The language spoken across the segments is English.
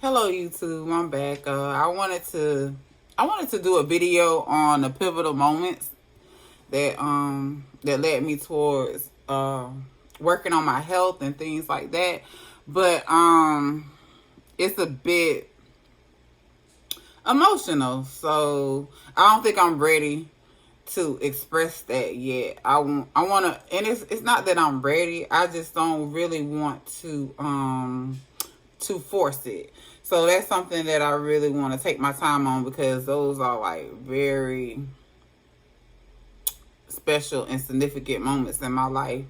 Hello YouTube, I'm back. I wanted to do a video on the pivotal moments that led me towards working on my health and things like that. But it's a bit emotional, so I don't think I'm ready to express that yet. I want to, and it's not that I'm ready. I just don't really want to force it. So that's something that I really want to take my time on, because those are like very special and significant moments in my life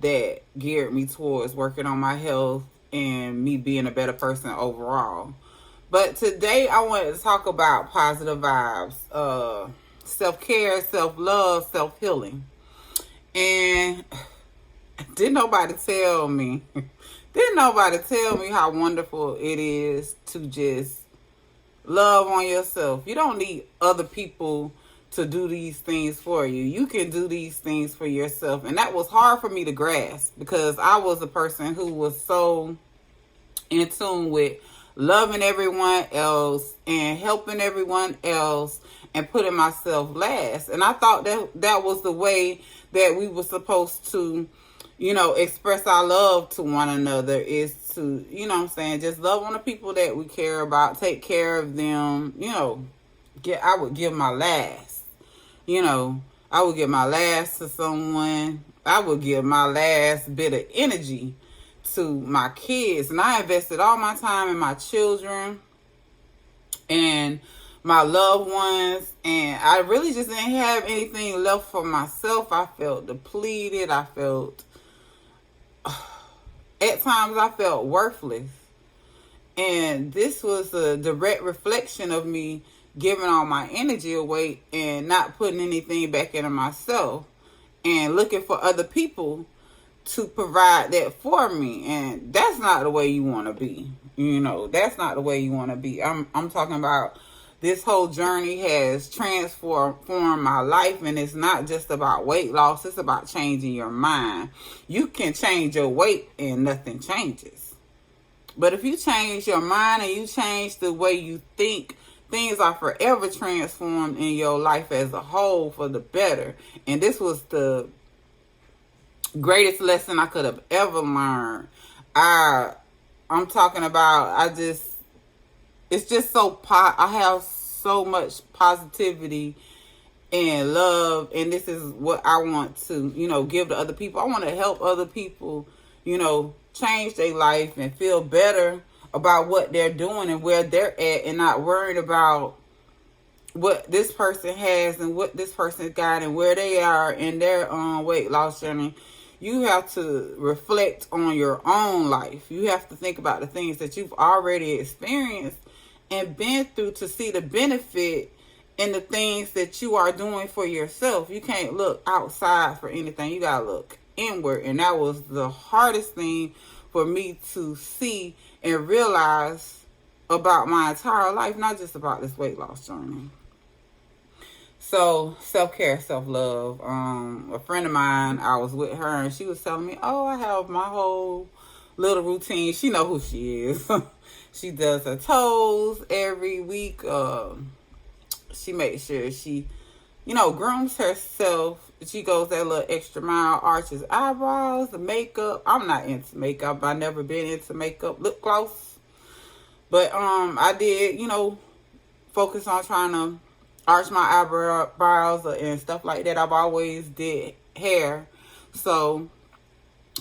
that geared me towards working on my health and me being a better person overall. But today I wanted to talk about positive vibes, self-care, self-love, self-healing. And didn't nobody tell me didn't nobody tell me how wonderful it is to just love on yourself. You don't need other people to do these things for you. You can do these things for yourself. And that was hard for me to grasp, because I was a person who was so in tune with loving everyone else and helping everyone else and putting myself last. And I thought that was the way that we were supposed to, express our love to one another, is to, what I'm saying, just love on the people that we care about, take care of them, I would give my last, I would give my last to someone. I would give my last bit of energy to my kids. And I invested all my time in my children and my loved ones, and I really just didn't have anything left for myself. I felt depleted. At times I felt worthless. And this was a direct reflection of me giving all my energy away and not putting anything back into myself and looking for other people to provide that for me. And that's not the way you want to be. That's not the way you want to be. I'm talking about this whole journey has transformed my life, and it's not just about weight loss. It's about changing your mind. You can change your weight and nothing changes. But if you change your mind and you change the way you think, things are forever transformed in your life as a whole for the better. And this was the greatest lesson I could have ever learned. I'm talking about, it's just so I have so much positivity and love, and this is what I want to, give to other people. I want to help other people, change their life and feel better about what they're doing and where they're at, and not worried about what this person has and what this person's got and where they are in their weight loss journey. You have to reflect on your own life. You have to think about the things that you've already experienced and been through to see the benefit in the things that you are doing for yourself. You can't look outside for anything. You got to look inward. And that was the hardest thing for me to see and realize about my entire life, not just about this weight loss journey. So, self-care, self-love. A friend of mine, I was with her, and she was telling me, oh, I have my whole little routine. She know who she is. She does her toes every week. She makes sure she, grooms herself. She goes that little extra mile, arches eyebrows, the makeup. I'm not into makeup. I've never been into makeup, lip gloss. But I did, focus on trying to arch my eyebrows and stuff like that. I've always did hair. So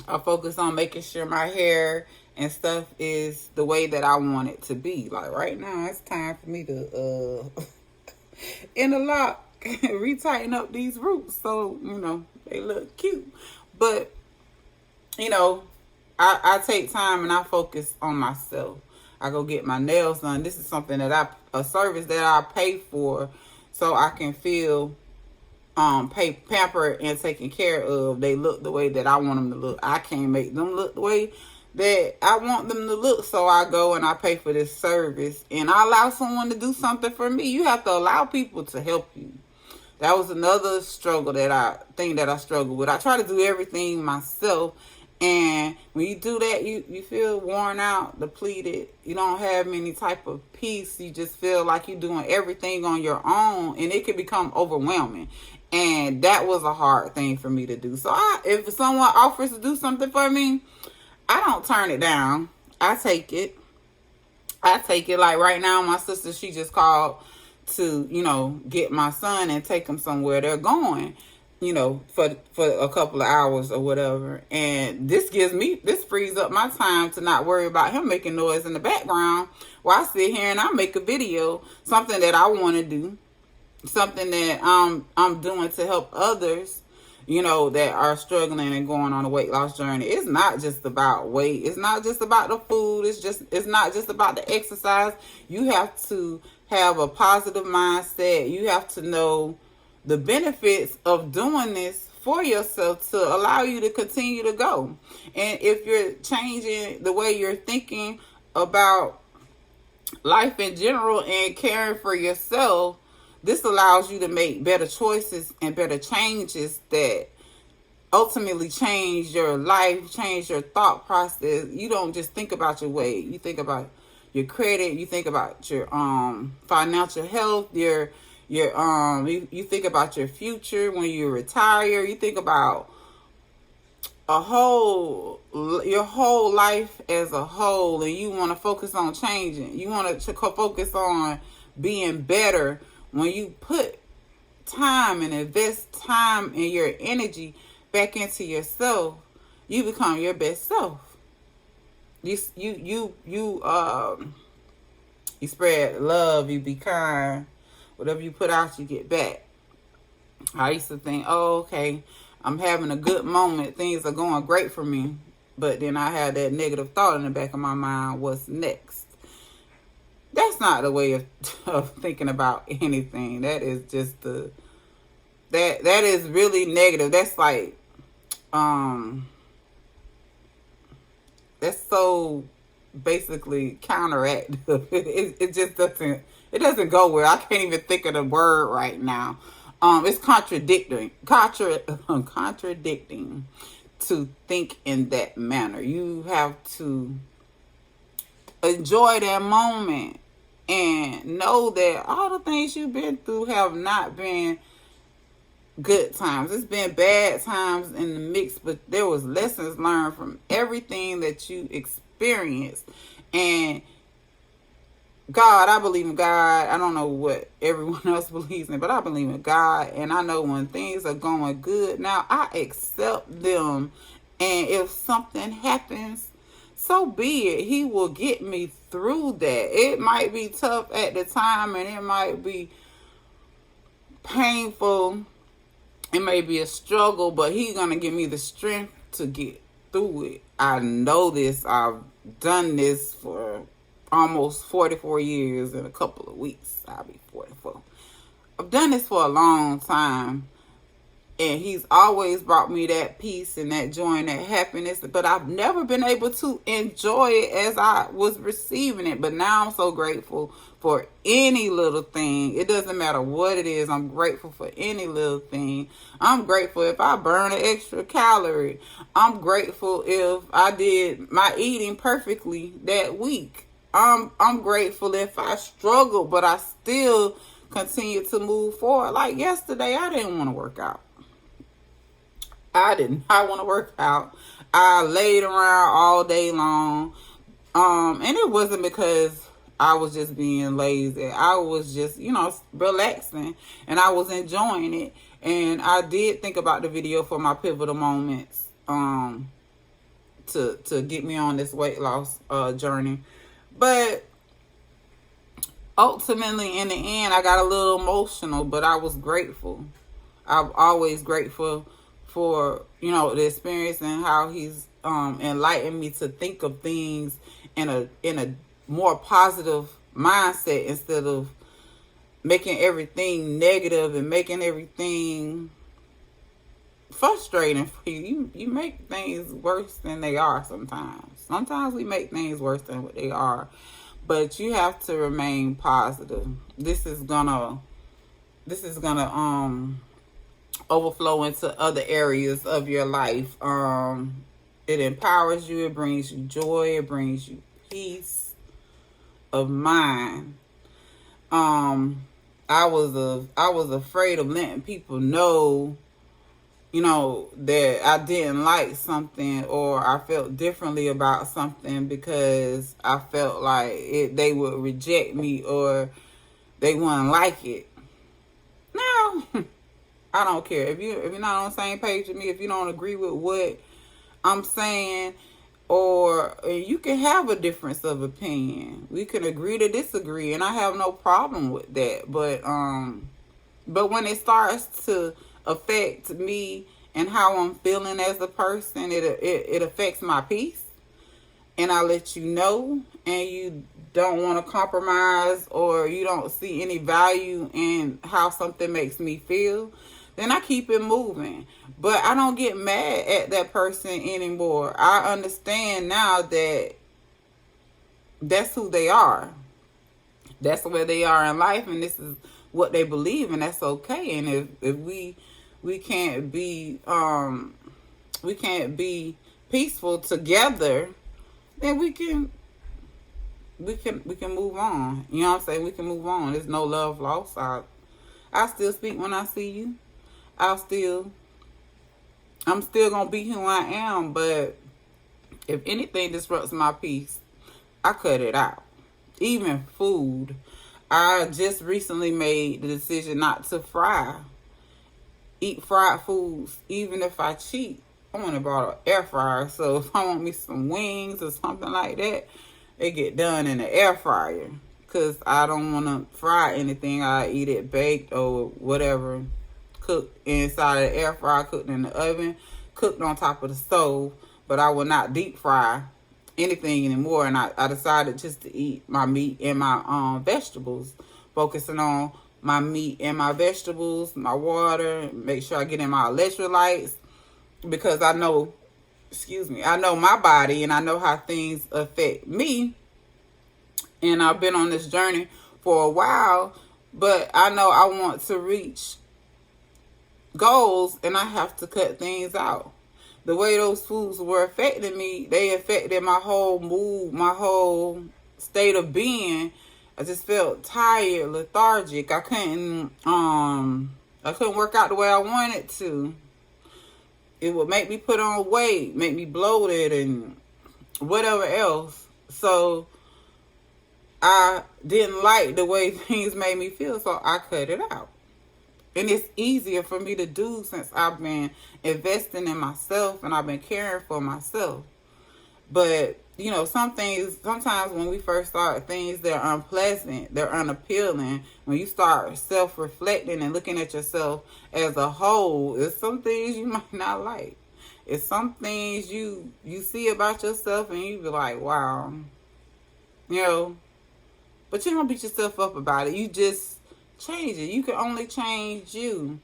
I focus on making sure my hair and stuff is the way that I want it to be. Like right now, it's time for me to interlock, retighten up these roots so, they look cute. But, I take time and I focus on myself. I go get my nails done. This is something that a service that I pay for so I can feel pampered and taken care of. They look the way that I want them to look. I can't make them look the way that I want them to look, so I go and I pay for this service, and I allow someone to do something for me. You have to allow people to help you. That was another thing that I struggled with. I try to do everything myself, And when you do that, you feel worn out, depleted. You don't have any type of peace. You just feel like you're doing everything on your own, and it can become overwhelming. And that was a hard thing for me to do. So if someone offers to do something for me, I don't turn it down. I take it. Like right now, my sister, she just called to, get my son and take him somewhere they're going, for a couple of hours or whatever. And this frees up my time to not worry about him making noise in the background while I sit here and I make a video, something that I want to do, something that I'm doing to help others, that are struggling and going on a weight loss journey. It's not just about weight. It's not just about the food. It's not just about the exercise. You have to have a positive mindset. You have to know the benefits of doing this for yourself to allow you to continue to go. And if you're changing the way you're thinking about life in general and caring for yourself, this allows you to make better choices and better changes that ultimately change your life, change your thought process. You don't just think about your weight. You think about your credit. You think about your financial health. You think about your future when you retire. You think about your whole life as a whole, and you want to focus on changing. You want to focus on being better. When you put time and invest time and your energy back into yourself, you become your best self. You spread love, you be kind. Whatever you put out, you get back. I used to think, okay, I'm having a good moment. Things are going great for me. But then I had that negative thought in the back of my mind, what's next? That's not the way of thinking about anything. That is just that is really negative. That's like, that's so basically counteractive. It just doesn't go well. I can't even think of the word right now. It's contradicting to think in that manner. You have to enjoy that moment and know that all the things you've been through have not been good times. It's been bad times in the mix, but there was lessons learned from everything that you experienced. And God, I believe in God. I don't know what everyone else believes in, but I believe in God. And I know when things are going good now, I accept them. And if something happens, so be it. He will get me through that. It might be tough at the time and it might be painful. It may be a struggle, but he's going to give me the strength to get through it. I know this. I've done this for almost 44 years in a couple of weeks. I'll be 44. I've done this for a long time. And he's always brought me that peace and that joy and that happiness. But I've never been able to enjoy it as I was receiving it. But now I'm so grateful for any little thing. It doesn't matter what it is. I'm grateful for any little thing. I'm grateful if I burn an extra calorie. I'm grateful if I did my eating perfectly that week. I'm grateful if I struggled, but I still continue to move forward. Like yesterday, I didn't want to work out. I did not want to work out. I laid around all day long. And it wasn't because I was just being lazy. I was just, relaxing and I was enjoying it. And I did think about the video for my pivotal moments, to get me on this weight loss, journey. But ultimately, in the end, I got a little emotional, but I was grateful. I'm always grateful for, the experience and how he's enlightened me to think of things in a more positive mindset instead of making everything negative and making everything frustrating for you. You make things worse than they are sometimes. Sometimes we make things worse than what they are. But you have to remain positive. This is gonna overflow into other areas of your life. It empowers you. It brings you joy. It brings you peace of mind. I was afraid of letting people know, that I didn't like something or I felt differently about something because I felt like they would reject me or they wouldn't like it. No, I don't care. If you're not on the same page with me, if you don't agree with what I'm saying, or you can have a difference of opinion. We can agree to disagree, and I have no problem with that. But when it starts to affect me and how I'm feeling as a person, it affects my peace, and I let you know, and you don't want to compromise or you don't see any value in how something makes me feel, then I keep it moving. But I don't get mad at that person anymore. I understand now that that's who they are. That's where they are in life, and this is what they believe, and that's okay. And if we can't be peaceful together, then we can move on. You know what I'm saying? We can move on. There's no love lost. I still speak when I see you. I'm still gonna be who I am, but if anything disrupts my peace, I cut it out. Even food. I just recently made the decision not to eat fried foods, even if I cheat. I want to buy an air fryer, so if I want me some wings or something like that, they get done in the air fryer. Because I don't want to fry anything. I eat it baked or whatever, cooked inside of the air fryer, cooked in the oven, cooked on top of the stove. But I will not deep fry anything anymore. And I decided just to eat my meat and my vegetables, focusing on my meat and my vegetables, my water, make sure I get in my electrolytes, because I know my body and I know how things affect me. And I've been on this journey for a while, but I know I want to reach goals and I have to cut things out. The way those foods were affecting me, they affected my whole mood, my whole state of being. I just felt tired, lethargic. I couldn't work out the way I wanted to. It would make me put on weight, make me bloated and whatever else. So I didn't like the way things made me feel, so I cut it out. And it's easier for me to do since I've been investing in myself and I've been caring for myself. But, sometimes when we first start things, they're unpleasant, they're unappealing. When you start self-reflecting and looking at yourself as a whole, there's some things you might not like. It's some things you see about yourself and you be like, wow. But you don't beat yourself up about it. You just change it. You can only change you.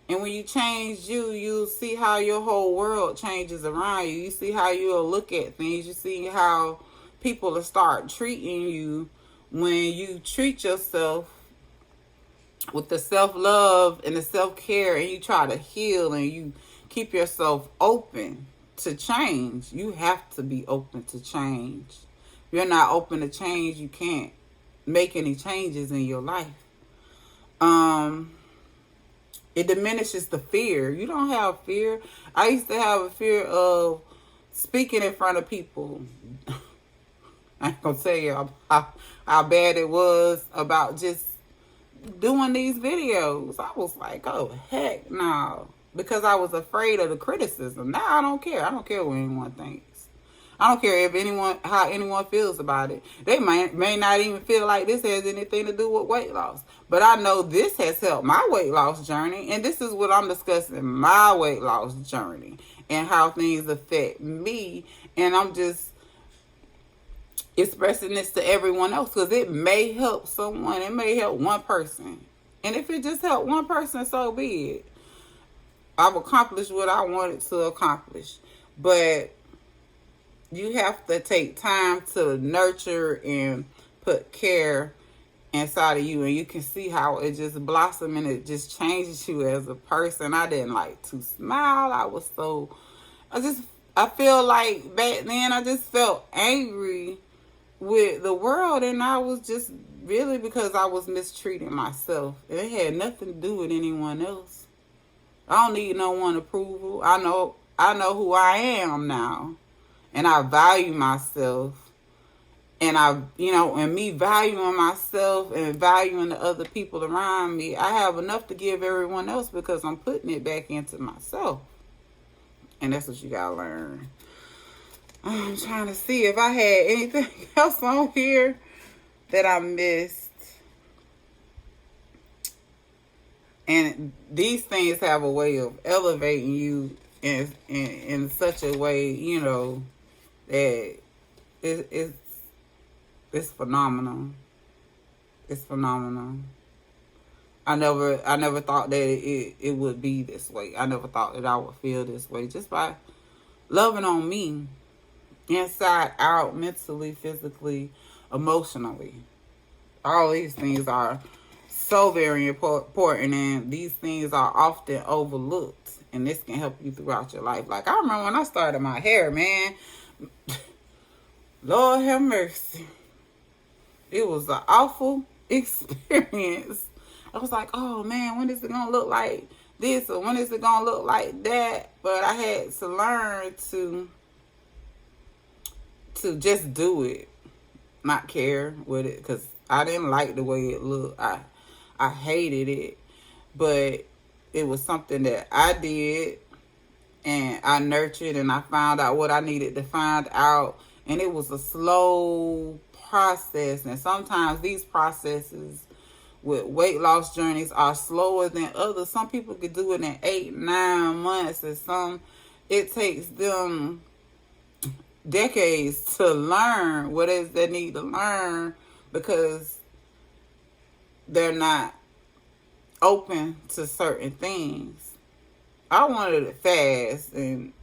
And when you change you, you'll see how your whole world changes around you. You see how you'll look at things. You see how people will start treating you when you treat yourself with the self-love and the self-care, and you try to heal and you keep yourself open to change. You have to be open to change. If you're not open to change, you can't make any changes in your life. It diminishes the fear. You don't have fear. I used to have a fear of speaking in front of people. I ain't gonna tell you how bad it was about just doing these videos. I was like, oh, heck no. Because I was afraid of the criticism. Now I don't care. I don't care what anyone thinks. I don't care how anyone feels about it. They may not even feel like this has anything to do with weight loss. But I know this has helped my weight loss journey. And this is what I'm discussing, my weight loss journey and how things affect me. And I'm just expressing this to everyone else because it may help someone. It may help one person. And if it just helped one person, so be it. I've accomplished what I wanted to accomplish. But you have to take time to nurture and put care inside of you, and you can see how it just blossoms and it just changes you as a person. I didn't like to smile. I feel like back then I just felt angry with the world, and I was just really because I was mistreating myself. And it had nothing to do with anyone else. I don't need no one approval. I know who I am now, and I value myself. And and me valuing myself and valuing the other people around me, I have enough to give everyone else because I'm putting it back into myself. And that's what you gotta learn. I'm trying to see if I had anything else on here that I missed. And these things have a way of elevating you in such a way, that it's phenomenal. It's phenomenal. I never thought that it would be this way. I never thought that I would feel this way just by loving on me, inside, out, mentally, physically, emotionally. All these things are so very important, and these things are often overlooked, and this can help you throughout your life. Like, I remember when I started my hair, man. Lord have mercy. It was an awful experience. I was like, oh man, when is it gonna look like this, or when is it gonna look like that? But I had to learn to just do it, not care with it, because I didn't like the way it looked. I hated it, but it was something that I did, and I nurtured, and I found out what I needed to find out, and it was a slow process. And sometimes these processes with weight loss journeys are slower than others. Some people could do it in 8-9 months, and some it takes them decades to learn what it is they need to learn because they're not open to certain things. I wanted it fast, and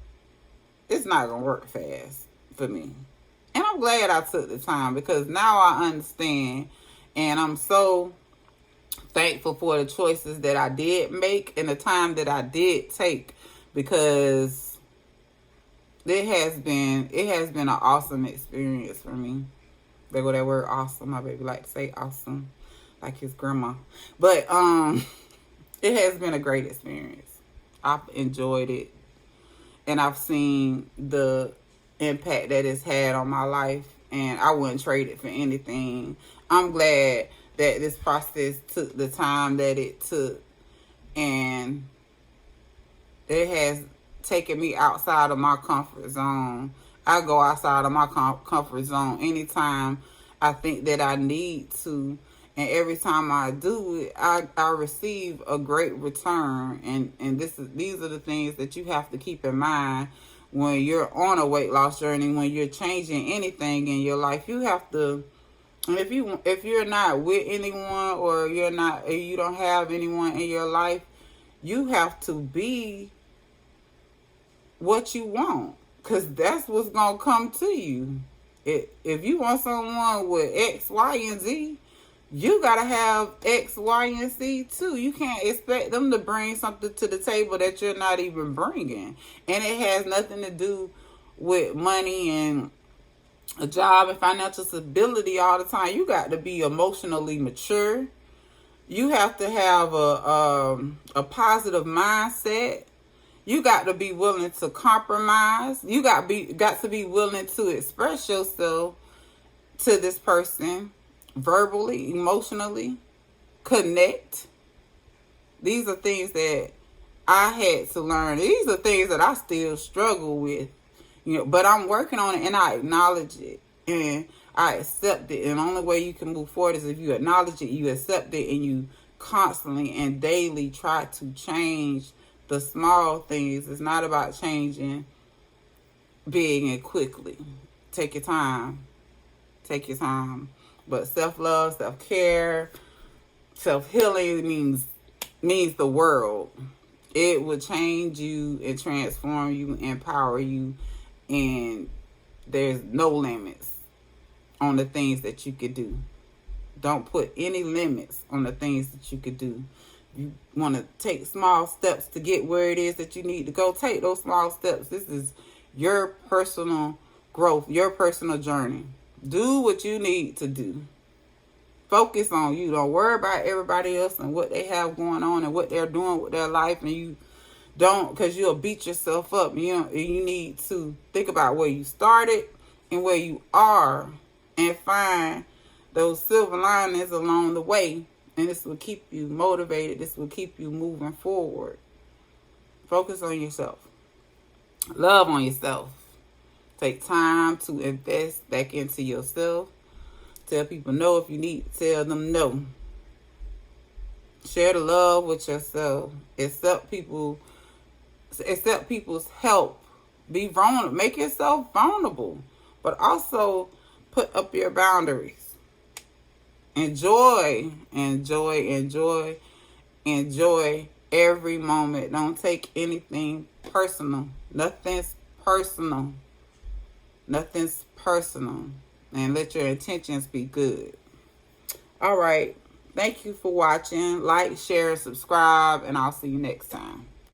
it's not gonna work fast for me. And I'm glad I took the time because now I understand, and I'm so thankful for the choices that I did make and the time that I did take, because it has been an awesome experience for me. There go that word awesome. My baby like to say awesome like his grandma. But it has been a great experience. I've enjoyed it, and I've seen the impact that it's had on my life, and I wouldn't trade it for anything. I'm glad that this process took the time that it took, and it has taken me outside of my comfort zone. I go outside of my comfort zone anytime I think that I need to, and every time I do it, I receive a great return. And these are the things that you have to keep in mind when you're on a weight loss journey, when you're changing anything in your life. You have to, and if you're not with anyone, or you don't have anyone in your life, you have to be what you want, because that's what's gonna come to you. If you want someone with X, Y, and Z, you gotta have X, Y, and Z too. You can't expect them to bring something to the table that you're not even bringing. And it has nothing to do with money and a job and financial stability all the time. You got to be emotionally mature. You have to have a positive mindset. You got to be willing to compromise. You got to be willing to express yourself to this person verbally, emotionally, connect. These are things that I had to learn. These are things that I still struggle with, but I'm working on it, and I acknowledge it, and I accept it. And the only way you can move forward is if you acknowledge it, you accept it, and you constantly and daily try to change the small things. It's not about changing big and quickly. Take your time. Take your time. But self-love, self-care, self-healing means the world. It will change you and transform you, empower you, and there's no limits on the things that you could do. Don't put any limits on the things that you could do. You want to take small steps to get where it is that you need to go. Take those small steps. This is your personal growth, your personal journey. Do what you need to do. Focus on you. Don't worry about everybody else and what they have going on and what they're doing with their life. And you don't, because you'll beat yourself up. You need to think about where you started and where you are and find those silver linings along the way. And this will keep you motivated. This will keep you moving forward. Focus on yourself. Love on yourself. Take time to invest back into yourself. Tell people no if you need to tell them no. Share the love with yourself. Accept people's help. Be vulnerable. Make yourself vulnerable. But also put up your boundaries. Enjoy every moment. Don't take anything personal. Nothing's personal. And let your intentions be good. All right. Thank you for watching. Like, share, subscribe, and I'll see you next time.